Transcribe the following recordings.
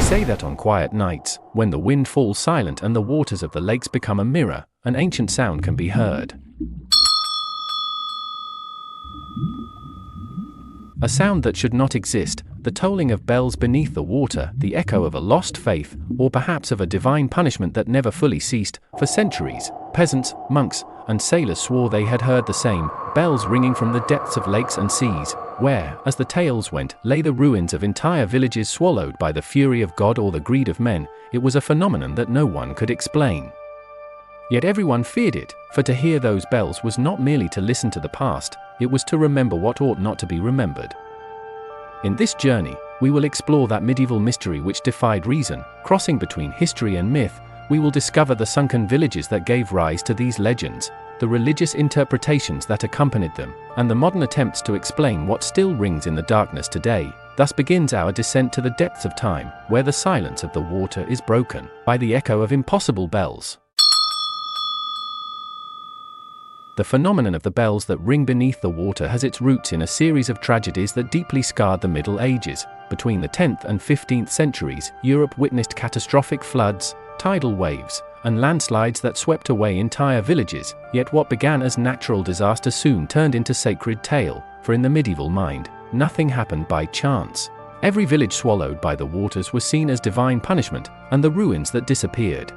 say that on quiet nights, when the wind falls silent and the waters of the lakes become a mirror, an ancient sound can be heard. A sound that should not exist, the tolling of bells beneath the water, the echo of a lost faith, or perhaps of a divine punishment that never fully ceased. For centuries, peasants, monks, and sailors swore they had heard the same, bells ringing from the depths of lakes and seas, where, as the tales went, lay the ruins of entire villages swallowed by the fury of God or the greed of men. It was a phenomenon that no one could explain. Yet everyone feared it, for to hear those bells was not merely to listen to the past, it was to remember what ought not to be remembered. In this journey, we will explore that medieval mystery which defied reason. Crossing between history and myth, we will discover the sunken villages that gave rise to these legends, the religious interpretations that accompanied them, and the modern attempts to explain what still rings in the darkness today. Thus begins our descent to the depths of time, where the silence of the water is broken by the echo of impossible bells. The phenomenon of the bells that ring beneath the water has its roots in a series of tragedies that deeply scarred the Middle Ages. Between the 10th and 15th centuries, Europe witnessed catastrophic floods, tidal waves, and landslides that swept away entire villages. Yet what began as natural disaster soon turned into sacred tale, for in the medieval mind, nothing happened by chance. Every village swallowed by the waters was seen as divine punishment, and the ruins that disappeared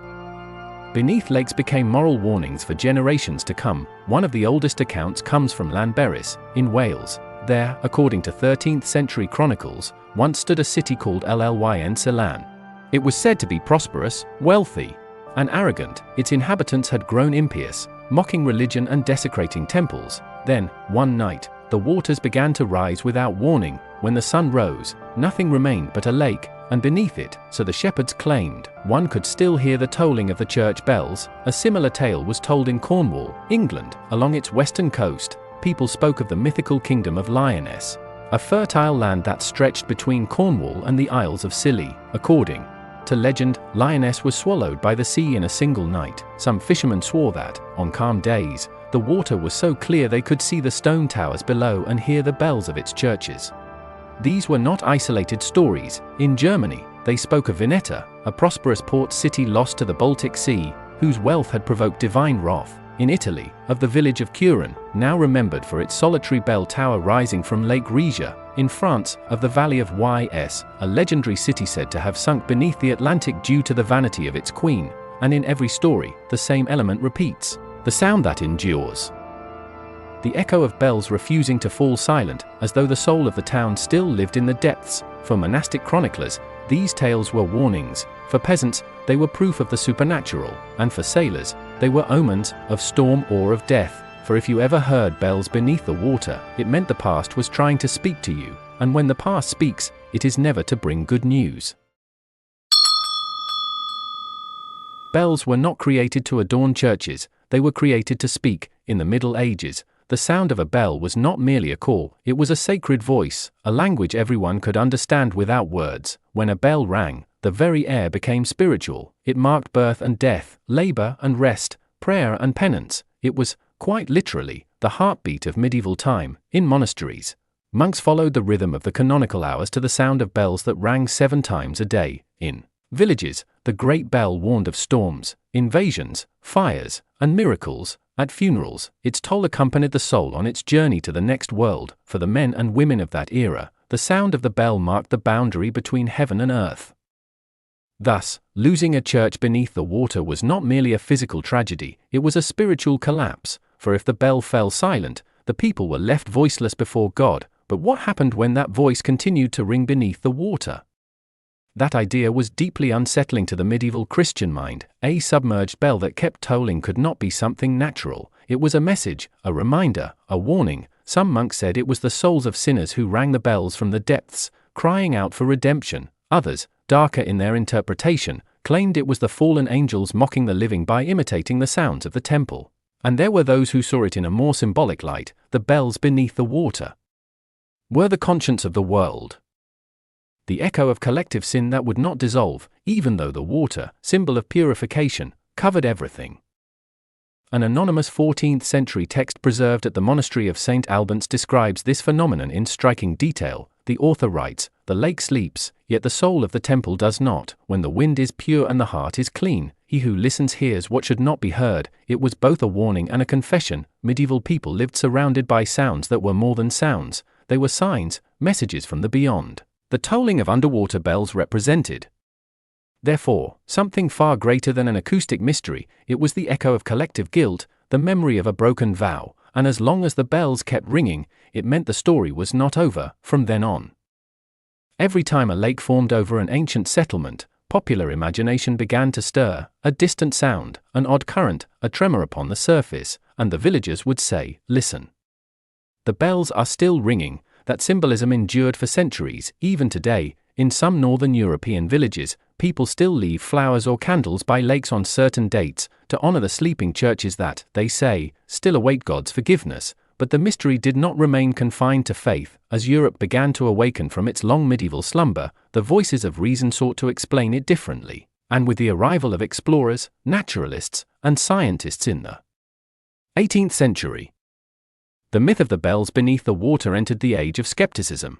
beneath lakes became moral warnings for generations to come. One of the oldest accounts comes from Llanberis, in Wales. There, according to 13th century chronicles, once stood a city called Llyn Celan. It was said to be prosperous, wealthy, and arrogant. Its inhabitants had grown impious, mocking religion and desecrating temples. Then, one night, the waters began to rise without warning. When the sun rose, nothing remained but a lake, and beneath it, so the shepherds claimed, one could still hear the tolling of the church bells. A similar tale was told in Cornwall, England. Along its western coast, people spoke of the mythical kingdom of Lyonesse, a fertile land that stretched between Cornwall and the Isles of Scilly. According to legend, Lyonesse was swallowed by the sea in a single night. Some fishermen swore that, on calm days, the water was so clear they could see the stone towers below and hear the bells of its churches. These were not isolated stories. In Germany, they spoke of Veneta, a prosperous port city lost to the Baltic Sea, whose wealth had provoked divine wrath. In Italy, of the village of Curin, now remembered for its solitary bell tower rising from Lake Resia. In France, of the valley of Ys, a legendary city said to have sunk beneath the Atlantic due to the vanity of its queen. And in every story, the same element repeats: the sound that endures. The echo of bells refusing to fall silent, as though the soul of the town still lived in the depths. For monastic chroniclers, these tales were warnings. For peasants, they were proof of the supernatural, and for sailors, they were omens of storm or of death. For if you ever heard bells beneath the water, it meant the past was trying to speak to you, and when the past speaks, it is never to bring good news. Bells were not created to adorn churches, they were created to speak. In the Middle Ages, the sound of a bell was not merely a call, it was a sacred voice, a language everyone could understand without words. When a bell rang, the very air became spiritual. It marked birth and death, labor and rest, prayer and penance. It was, quite literally, the heartbeat of medieval time. In monasteries, monks followed the rhythm of the canonical hours to the sound of bells that rang 7 times a day. In villages, the great bell warned of storms, invasions, fires, and miracles. At funerals, its toll accompanied the soul on its journey to the next world. For the men and women of that era, the sound of the bell marked the boundary between heaven and earth. Thus, losing a church beneath the water was not merely a physical tragedy, it was a spiritual collapse. For if the bell fell silent, the people were left voiceless before God. But what happened when that voice continued to ring beneath the water? That idea was deeply unsettling to the medieval Christian mind. A submerged bell that kept tolling could not be something natural. It was a message, a reminder, a warning. Some monks said it was the souls of sinners who rang the bells from the depths, crying out for redemption. Others, darker in their interpretation, claimed it was the fallen angels mocking the living by imitating the sounds of the temple. And there were those who saw it in a more symbolic light. The bells beneath the water were the conscience of the world, the echo of collective sin that would not dissolve, even though the water, symbol of purification, covered everything. An anonymous 14th century text preserved at the monastery of St. Albans describes this phenomenon in striking detail. the author writes, "The lake sleeps, yet the soul of the temple does not. When the wind is pure and the heart is clean, he who listens hears what should not be heard." It was both a warning and a confession. Medieval people lived surrounded by sounds that were more than sounds. They were signs, messages from the beyond. The tolling of underwater bells represented, therefore, something far greater than an acoustic mystery. It was the echo of collective guilt, the memory of a broken vow, and as long as the bells kept ringing, it meant the story was not over. From then on, every time a lake formed over an ancient settlement, popular imagination began to stir. A distant sound, an odd current, a tremor upon the surface, and the villagers would say, "Listen. The bells are still ringing." That symbolism endured for centuries. Even today, in some northern European villages, people still leave flowers or candles by lakes on certain dates, to honor the sleeping churches that, they say, still await God's forgiveness. But the mystery did not remain confined to faith. As Europe began to awaken from its long medieval slumber, the voices of reason sought to explain it differently. And with the arrival of explorers, naturalists, and scientists in the 18th century, the myth of the bells beneath the water entered the age of skepticism.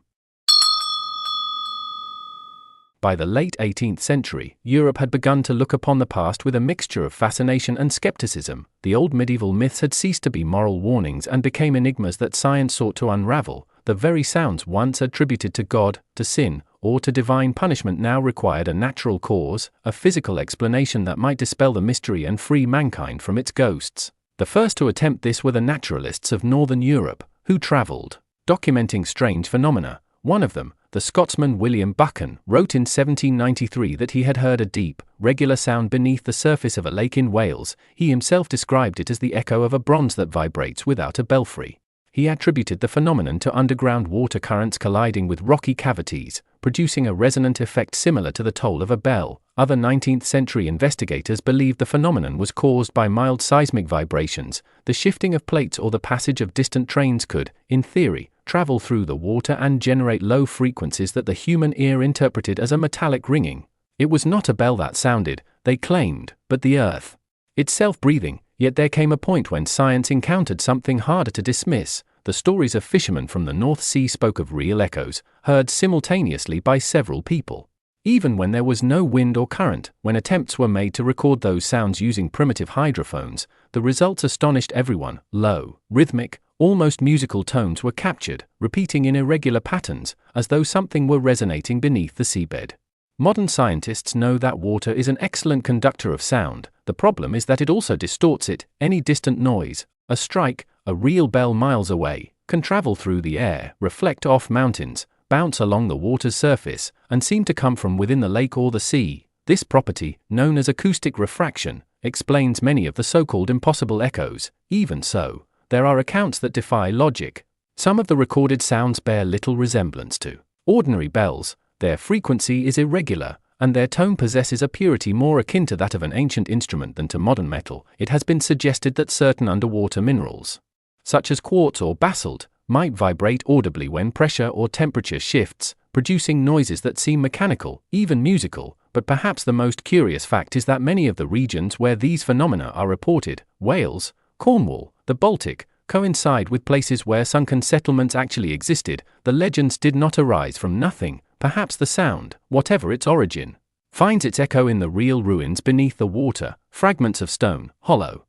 By the late 18th century, Europe had begun to look upon the past with a mixture of fascination and skepticism. The old medieval myths had ceased to be moral warnings and became enigmas that science sought to unravel. The very sounds once attributed to God, to sin, or to divine punishment now required a natural cause, a physical explanation that might dispel the mystery and free mankind from its ghosts. The first to attempt this were the naturalists of northern Europe, who travelled, documenting strange phenomena. One of them, the Scotsman William Buchan, wrote in 1793 that he had heard a deep, regular sound beneath the surface of a lake in Wales. He himself described it as the echo of a bronze that vibrates without a belfry. He attributed the phenomenon to underground water currents colliding with rocky cavities, producing a resonant effect similar to the toll of a bell. Other 19th century investigators believed the phenomenon was caused by mild seismic vibrations. The shifting of plates or the passage of distant trains could, in theory, travel through the water and generate low frequencies that the human ear interpreted as a metallic ringing. It was not a bell that sounded, they claimed, but the earth itself breathing. Yet there came a point when science encountered something harder to dismiss. The stories of fishermen from the North Sea spoke of real echoes, heard simultaneously by several people. Even when there was no wind or current, when attempts were made to record those sounds using primitive hydrophones, the results astonished everyone. Low, rhythmic, almost musical tones were captured, repeating in irregular patterns, as though something were resonating beneath the seabed. Modern scientists know that water is an excellent conductor of sound. The problem is that it also distorts it. Any distant noise, a strike, a real bell miles away, can travel through the air, reflect off mountains, bounce along the water's surface, and seem to come from within the lake or the sea. This property, known as acoustic refraction, explains many of the so-called impossible echoes. Even so, there are accounts that defy logic. Some of the recorded sounds bear little resemblance to ordinary bells. Their frequency is irregular, and their tone possesses a purity more akin to that of an ancient instrument than to modern metal. It has been suggested that certain underwater minerals, such as quartz or basalt, might vibrate audibly when pressure or temperature shifts, producing noises that seem mechanical, even musical. But perhaps the most curious fact is that many of the regions where these phenomena are reported, Wales, Cornwall, the Baltic, coincide with places where sunken settlements actually existed. The legends did not arise from nothing. Perhaps the sound, whatever its origin, finds its echo in the real ruins beneath the water, fragments of stone, hollow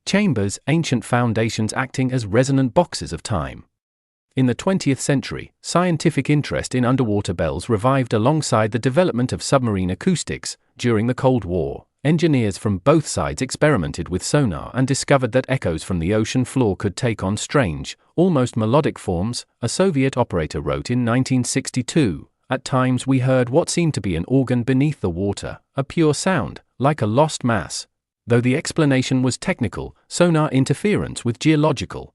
chambers, ancient foundations acting as resonant boxes of time. In the 20th century, scientific interest in underwater bells revived alongside the development of submarine acoustics. During the Cold War, engineers from both sides experimented with sonar and discovered that echoes from the ocean floor could take on strange, almost melodic forms. A Soviet operator wrote in 1962, "At times we heard what seemed to be an organ beneath the water, a pure sound, like a lost mass." Though the explanation was technical, sonar interference with geological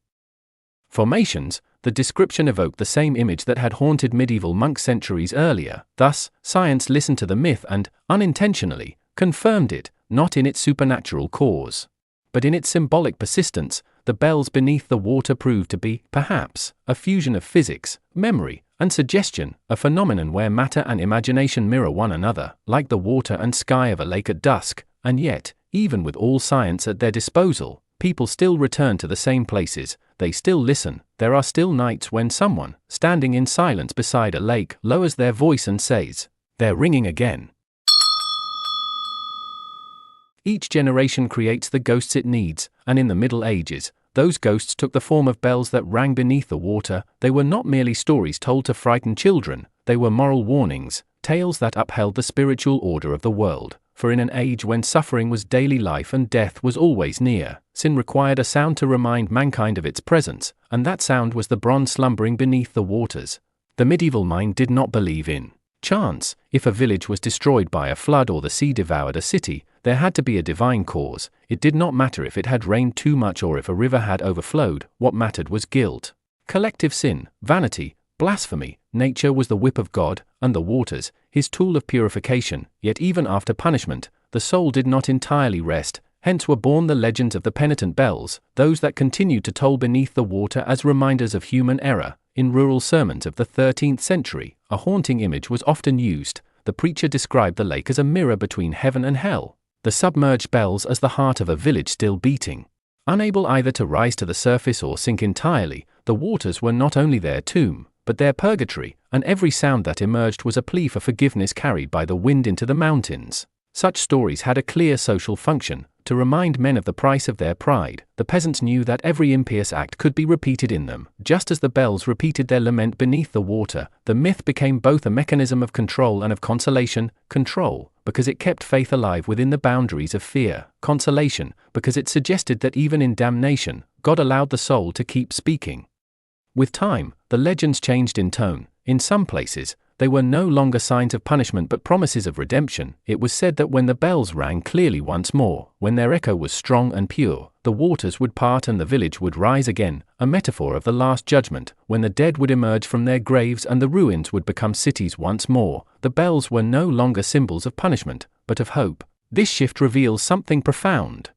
formations, the description evoked the same image that had haunted medieval monks centuries earlier. Thus, science listened to the myth and, unintentionally, confirmed it, not in its supernatural cause, but in its symbolic persistence. The bells beneath the water proved to be, perhaps, a fusion of physics, memory, and suggestion, a phenomenon where matter and imagination mirror one another, like the water and sky of a lake at dusk. And yet, even with all science at their disposal, People still return to the same places, they still listen. There are still nights when someone, standing in silence beside a lake, lowers their voice and says, "They're ringing again." Each generation creates the ghosts it needs, and in the Middle Ages, those ghosts took the form of bells that rang beneath the water. They were not merely stories told to frighten children, they were moral warnings, tales that upheld the spiritual order of the world. For in an age when suffering was daily life and death was always near, sin required a sound to remind mankind of its presence, and that sound was the bronze slumbering beneath the waters. The medieval mind did not believe in chance. If a village was destroyed by a flood or the sea devoured a city, there had to be a divine cause. It did not matter if it had rained too much or if a river had overflowed. What mattered was guilt, collective sin, vanity, blasphemy. Nature was the whip of God, and the waters, his tool of purification. Yet even after punishment, the soul did not entirely rest. Hence were born the legends of the penitent bells, those that continued to toll beneath the water as reminders of human error. In rural sermons of the 13th century, a haunting image was often used. The preacher described the lake as a mirror between heaven and hell, the submerged bells as the heart of a village still beating. Unable either to rise to the surface or sink entirely, the waters were not only their tomb, but their purgatory, and every sound that emerged was a plea for forgiveness carried by the wind into the mountains. Such stories had a clear social function, to remind men of the price of their pride. The peasants knew that every impious act could be repeated in them, just as the bells repeated their lament beneath the water. The myth became both a mechanism of control and of consolation. Control, because it kept faith alive within the boundaries of fear. Consolation, because it suggested that even in damnation, God allowed the soul to keep speaking. With time, the legends changed in tone. In some places, they were no longer signs of punishment but promises of redemption. It was said that when the bells rang clearly once more, when their echo was strong and pure, the waters would part and the village would rise again, a metaphor of the last judgment, when the dead would emerge from their graves and the ruins would become cities once more. The bells were no longer symbols of punishment, but of hope. This shift reveals something profound.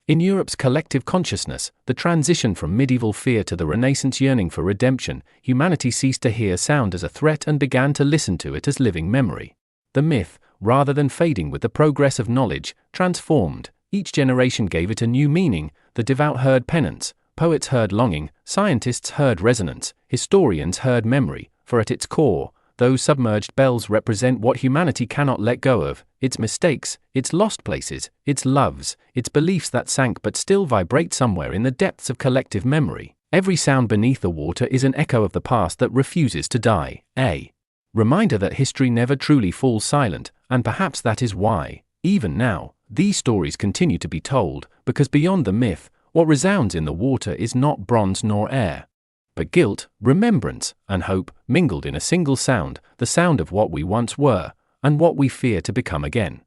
In Europe's collective consciousness, the transition from medieval fear to the Renaissance yearning for redemption, humanity ceased to hear sound as a threat and began to listen to it as living memory. The myth, rather than fading with the progress of knowledge, transformed. Each generation gave it a new meaning. The devout heard penance, poets heard longing, scientists heard resonance, historians heard memory, for at its core, those submerged bells represent what humanity cannot let go of: its mistakes, its lost places, its loves, its beliefs that sank but still vibrate somewhere in the depths of collective memory. Every sound beneath the water is an echo of the past that refuses to die. A reminder that history never truly falls silent, and perhaps that is why, even now, these stories continue to be told, because beyond the myth, what resounds in the water is not bronze nor air, but guilt, remembrance, and hope, mingled in a single sound, the sound of what we once were, and what we fear to become again.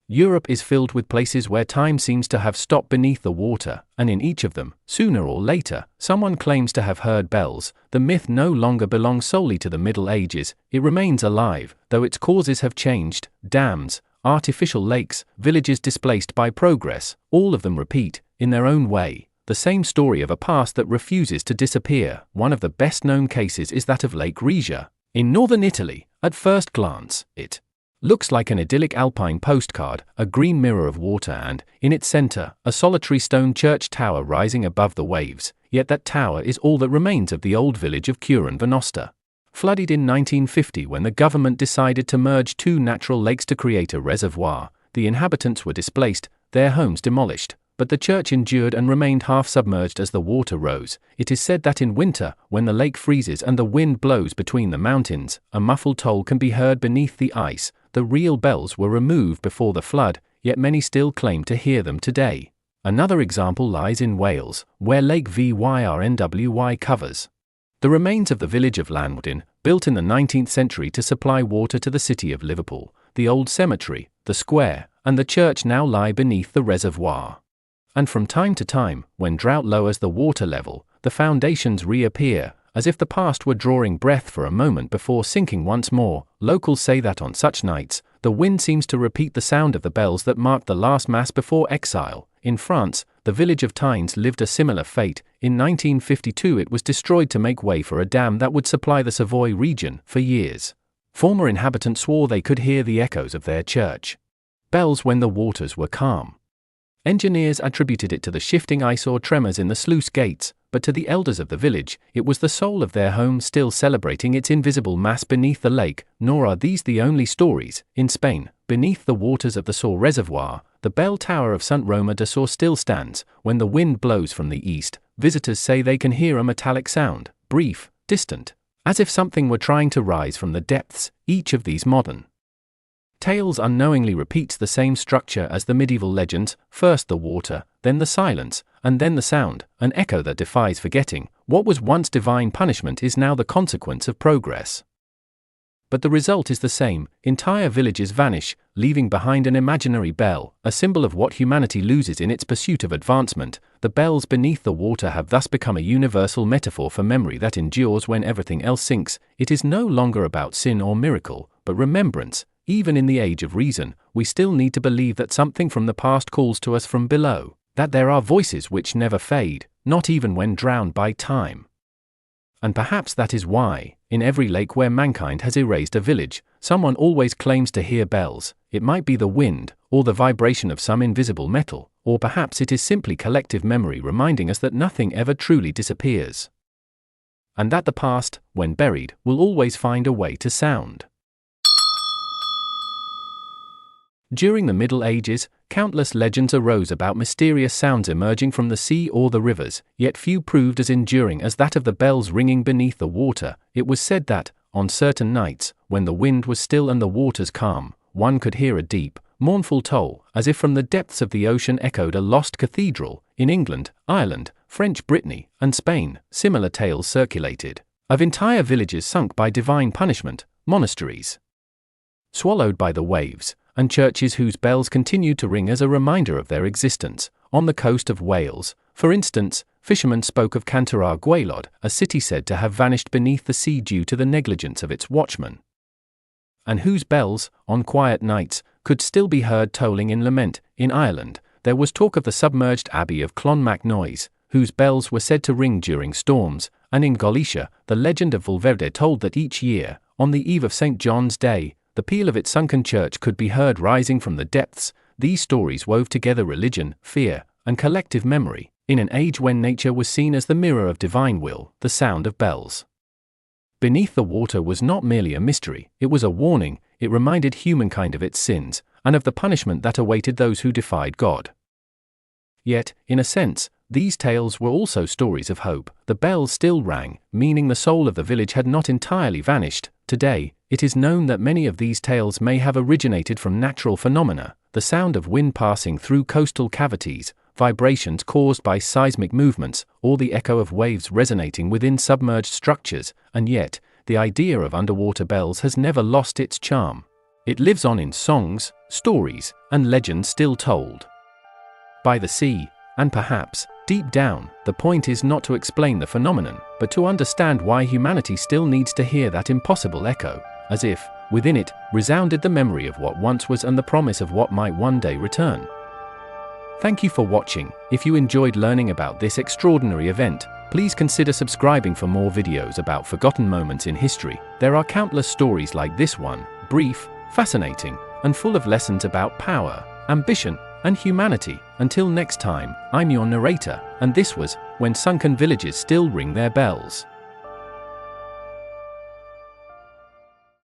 Europe is filled with places where time seems to have stopped beneath the water, and in each of them, sooner or later, someone claims to have heard bells. The myth no longer belongs solely to the Middle Ages, it remains alive, though its causes have changed. Dams, artificial lakes, villages displaced by progress, all of them repeat, in their own way, the same story of a past that refuses to disappear. One of the best-known cases is that of Lake Resia, in northern Italy. At first glance, it looks like an idyllic alpine postcard, a green mirror of water and, in its center, a solitary stone church tower rising above the waves. Yet that tower is all that remains of the old village of Cantre'r Gwaelod. Flooded in 1950 when the government decided to merge two natural lakes to create a reservoir, the inhabitants were displaced, their homes demolished. But the church endured and remained half submerged as the water rose. It is said that in winter, when the lake freezes and the wind blows between the mountains, a muffled toll can be heard beneath the ice. The real bells were removed before the flood, yet many still claim to hear them today. Another example lies in Wales, where Lake Vyrnwy covers the remains of the village of Llanwdin, built in the 19th century to supply water to the city of Liverpool. The old cemetery, the square, and the church now lie beneath the reservoir. And from time to time, when drought lowers the water level, the foundations reappear, as if the past were drawing breath for a moment before sinking once more. Locals say that on such nights, the wind seems to repeat the sound of the bells that marked the last mass before exile. In France, the village of Tines lived a similar fate. In 1952 it was destroyed to make way for a dam that would supply the Savoy region. For years, former inhabitants swore they could hear the echoes of their church bells when the waters were calm. Engineers attributed it to the shifting ice or tremors in the sluice gates, but to the elders of the village, it was the soul of their home still celebrating its invisible mass beneath the lake. Nor are these the only stories. In Spain, beneath the waters of the Sor Reservoir, the bell tower of St. Roma de Sor still stands. When the wind blows from the east, visitors say they can hear a metallic sound, brief, distant, as if something were trying to rise from the depths. Each of these modern tales unknowingly repeats the same structure as the medieval legends: first the water, then the silence, and then the sound, an echo that defies forgetting. What was once divine punishment is now the consequence of progress. But the result is the same: entire villages vanish, leaving behind an imaginary bell, a symbol of what humanity loses in its pursuit of advancement. The bells beneath the water have thus become a universal metaphor for memory that endures when everything else sinks. It is no longer about sin or miracle, but remembrance. Even in the age of reason, we still need to believe that something from the past calls to us from below, that there are voices which never fade, not even when drowned by time. And perhaps that is why, in every lake where mankind has erased a village, someone always claims to hear bells. It might be the wind, or the vibration of some invisible metal, or perhaps it is simply collective memory reminding us that nothing ever truly disappears, and that the past, when buried, will always find a way to sound. During the Middle Ages, countless legends arose about mysterious sounds emerging from the sea or the rivers, yet few proved as enduring as that of the bells ringing beneath the water. It was said that, on certain nights, when the wind was still and the waters calm, one could hear a deep, mournful toll, as if from the depths of the ocean echoed a lost cathedral. In England, Ireland, French Brittany, and Spain, similar tales circulated, of entire villages sunk by divine punishment, monasteries swallowed by the waves, and churches whose bells continued to ring as a reminder of their existence. On the coast of Wales, for instance, fishermen spoke of Cantre'r Gwaelod, a city said to have vanished beneath the sea due to the negligence of its watchmen, and whose bells, on quiet nights, could still be heard tolling in lament. In Ireland, there was talk of the submerged abbey of Clonmacnoise, whose bells were said to ring during storms, and in Galicia, the legend of Valverde told that each year, on the eve of St. John's Day, the peal of its sunken church could be heard rising from the depths. These stories wove together religion, fear, and collective memory. In an age when nature was seen as the mirror of divine will, the sound of bells beneath the water was not merely a mystery, it was a warning. It reminded humankind of its sins, and of the punishment that awaited those who defied God. Yet, in a sense, these tales were also stories of hope. The bells still rang, meaning the soul of the village had not entirely vanished. Today, it is known that many of these tales may have originated from natural phenomena: the sound of wind passing through coastal cavities, vibrations caused by seismic movements, or the echo of waves resonating within submerged structures. And yet, the idea of underwater bells has never lost its charm. It lives on in songs, stories, and legends still told by the sea. And perhaps, deep down, the point is not to explain the phenomenon, but to understand why humanity still needs to hear that impossible echo, as if, within it, resounded the memory of what once was and the promise of what might one day return. Thank you for watching. If you enjoyed learning about this extraordinary event, please consider subscribing for more videos about forgotten moments in history. There are countless stories like this one, brief, fascinating, and full of lessons about power, ambition, and humanity. Until next time, I'm your narrator, and this was When Sunken Villages Still Ring Their Bells.